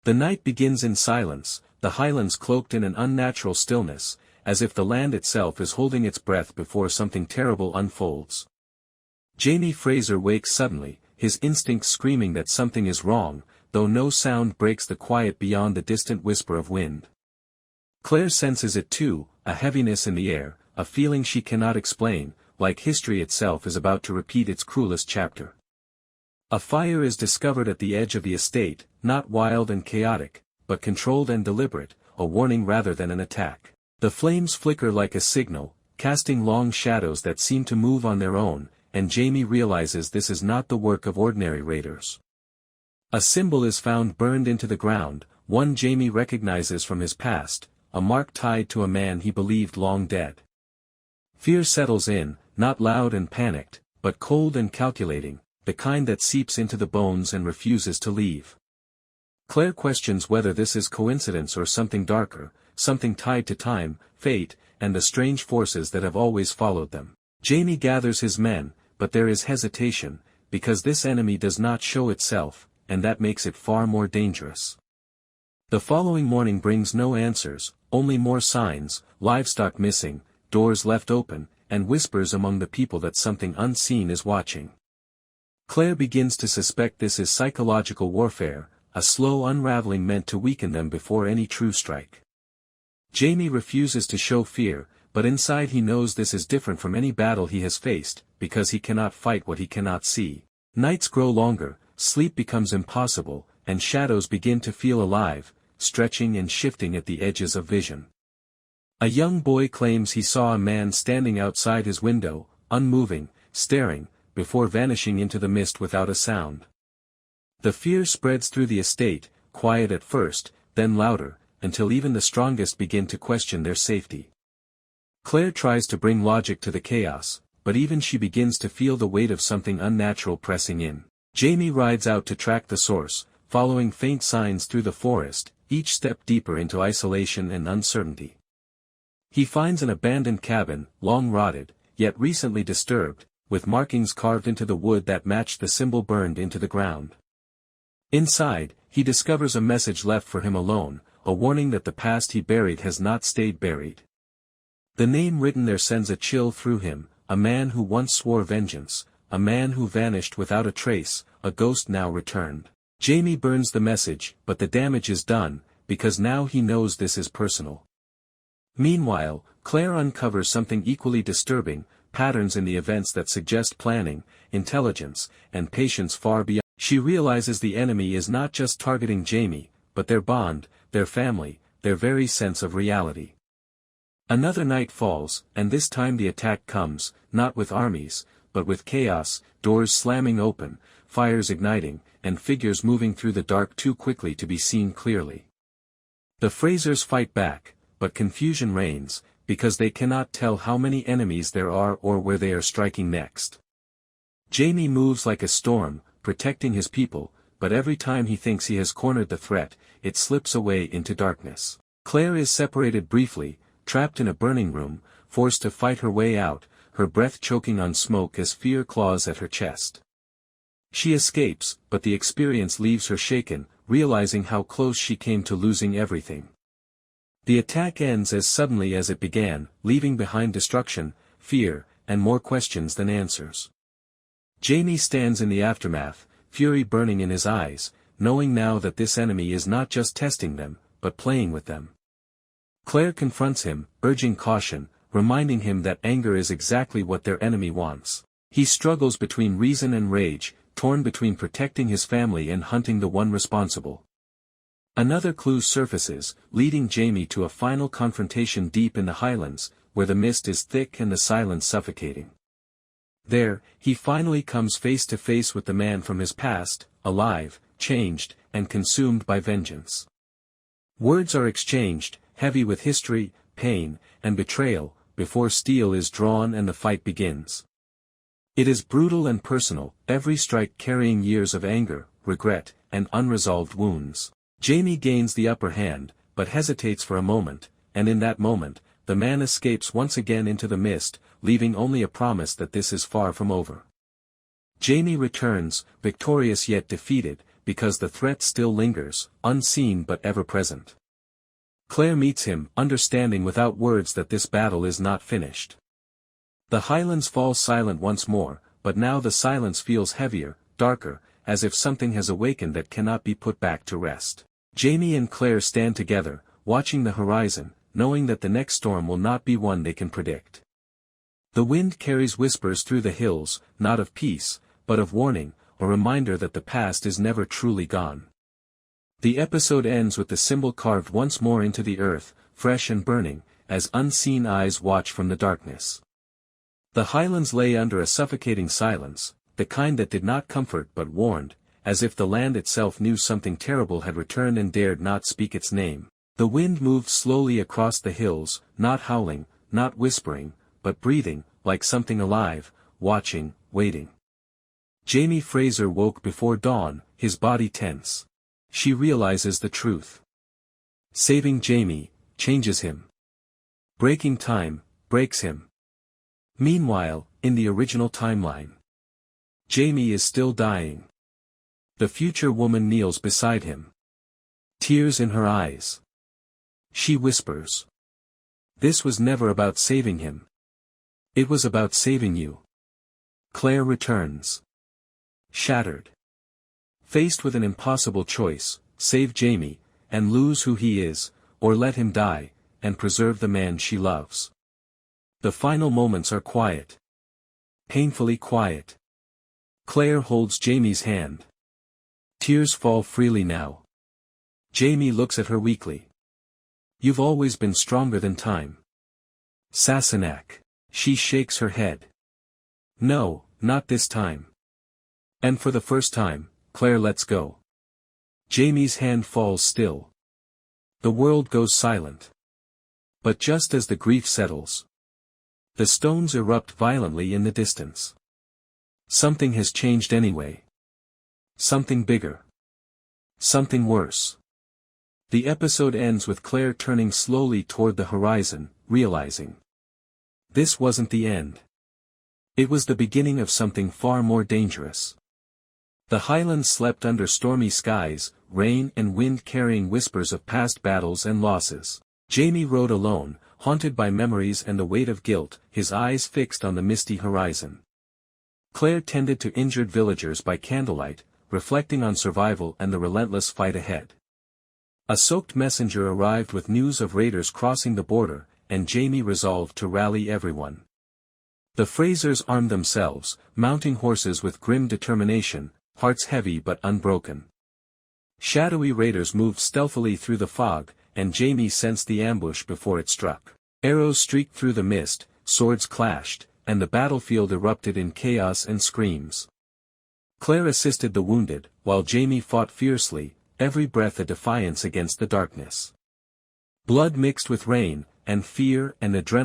The night begins in silence, the Highlands cloaked in an unnatural stillness, as if the land itself is holding its breath before something terrible unfolds. Jamie Fraser wakes suddenly, his instincts screaming that something is wrong, though no sound breaks the quiet beyond the distant whisper of wind. Claire senses it too, a heaviness in the air, a feeling she cannot explain, like history itself is about to repeat its cruelest chapter. A fire is discovered at the edge of the estate, not wild and chaotic, but controlled and deliberate, a warning rather than an attack. The flames flicker like a signal, casting long shadows that seem to move on their own, and Jamie realizes this is not the work of ordinary raiders. A symbol is found burned into the ground, one Jamie recognizes from his past, a mark tied to a man he believed long dead. Fear settles in, not loud and panicked, but cold and calculating, the kind that seeps into the bones and refuses to leave. Claire questions whether this is coincidence or something darker, something tied to time, fate, and the strange forces that have always followed them. Jamie gathers his men, but there is hesitation, because this enemy does not show itself, and that makes it far more dangerous. The following morning brings no answers, only more signs, livestock missing, doors left open, and whispers among the people that something unseen is watching. Claire begins to suspect this is psychological warfare, a slow unraveling meant to weaken them before any true strike. Jamie refuses to show fear, but inside he knows this is different from any battle he has faced, because he cannot fight what he cannot see. Nights grow longer, sleep becomes impossible, and shadows begin to feel alive, stretching and shifting at the edges of vision. A young boy claims he saw a man standing outside his window, unmoving, staring, before vanishing into the mist without a sound. The fear spreads through the estate, quiet at first, then louder, until even the strongest begin to question their safety. Claire tries to bring logic to the chaos, but even she begins to feel the weight of something unnatural pressing in. Jamie rides out to track the source, following faint signs through the forest, each step deeper into isolation and uncertainty. He finds an abandoned cabin, long rotted, yet recently disturbed, with markings carved into the wood that matched the symbol burned into the ground. Inside, he discovers a message left for him alone, a warning that the past he buried has not stayed buried. The name written there sends a chill through him, a man who once swore vengeance, a man who vanished without a trace, a ghost now returned. Jamie burns the message, but the damage is done, because now he knows this is personal. Meanwhile, Claire uncovers something equally disturbing, patterns in the events that suggest planning, intelligence, and patience far beyond. She realizes the enemy is not just targeting Jamie, but their bond, their family, their very sense of reality. Another night falls, and this time the attack comes, not with armies, but with chaos, doors slamming open, fires igniting, and figures moving through the dark too quickly to be seen clearly. The Frasers fight back, but confusion reigns, because they cannot tell how many enemies there are or where they are striking next. Jamie moves like a storm, protecting his people, but every time he thinks he has cornered the threat, it slips away into darkness. Claire is separated briefly, trapped in a burning room, forced to fight her way out, her breath choking on smoke as fear claws at her chest. She escapes, but the experience leaves her shaken, realizing how close she came to losing everything. The attack ends as suddenly as it began, leaving behind destruction, fear, and more questions than answers. Jamie stands in the aftermath, fury burning in his eyes, knowing now that this enemy is not just testing them, but playing with them. Claire confronts him, urging caution, reminding him that anger is exactly what their enemy wants. He struggles between reason and rage, torn between protecting his family and hunting the one responsible. Another clue surfaces, leading Jamie to a final confrontation deep in the Highlands, where the mist is thick and the silence suffocating. There, he finally comes face to face with the man from his past, alive, changed, and consumed by vengeance. Words are exchanged, heavy with history, pain, and betrayal, before steel is drawn and the fight begins. It is brutal and personal, every strike carrying years of anger, regret, and unresolved wounds. Jamie gains the upper hand, but hesitates for a moment, and in that moment, the man escapes once again into the mist, leaving only a promise that this is far from over. Jamie returns, victorious yet defeated, because the threat still lingers, unseen but ever present. Claire meets him, understanding without words that this battle is not finished. The Highlands fall silent once more, but now the silence feels heavier, darker, as if something has awakened that cannot be put back to rest. Jamie and Claire stand together, watching the horizon, knowing that the next storm will not be one they can predict. The wind carries whispers through the hills, not of peace, but of warning, a reminder that the past is never truly gone. The episode ends with the symbol carved once more into the earth, fresh and burning, as unseen eyes watch from the darkness. The Highlands lay under a suffocating silence, the kind that did not comfort but warned, as if the land itself knew something terrible had returned and dared not speak its name. The wind moved slowly across the hills, not howling, not whispering, but breathing, like something alive, watching, waiting. Jamie Fraser woke before dawn, his body tense. She realizes the truth. Saving Jamie changes him. Breaking time breaks him. Meanwhile, in the original timeline, Jamie is still dying. The future woman kneels beside him. Tears in her eyes. She whispers. This was never about saving him. It was about saving you. Claire returns. Shattered. Faced with an impossible choice, save Jamie, and lose who he is, or let him die, and preserve the man she loves. The final moments are quiet. Painfully quiet. Claire holds Jamie's hand. Tears fall freely now. Jamie looks at her weakly. You've always been stronger than time. Sassenach. She shakes her head. No, not this time. And for the first time, Claire lets go. Jamie's hand falls still. The world goes silent. But just as the grief settles, the stones erupt violently in the distance. Something has changed anyway. Something bigger. Something worse. The episode ends with Claire turning slowly toward the horizon, realizing this wasn't the end. It was the beginning of something far more dangerous. The Highlands slept under stormy skies, rain and wind carrying whispers of past battles and losses. Jamie rode alone, haunted by memories and the weight of guilt, his eyes fixed on the misty horizon. Claire tended to injured villagers by candlelight, reflecting on survival and the relentless fight ahead. A soaked messenger arrived with news of raiders crossing the border, and Jamie resolved to rally everyone. The Frasers armed themselves, mounting horses with grim determination, hearts heavy but unbroken. Shadowy raiders moved stealthily through the fog, and Jamie sensed the ambush before it struck. Arrows streaked through the mist, swords clashed, and the battlefield erupted in chaos and screams. Claire assisted the wounded, while Jamie fought fiercely, every breath a defiance against the darkness. Blood mixed with rain, and fear and adrenaline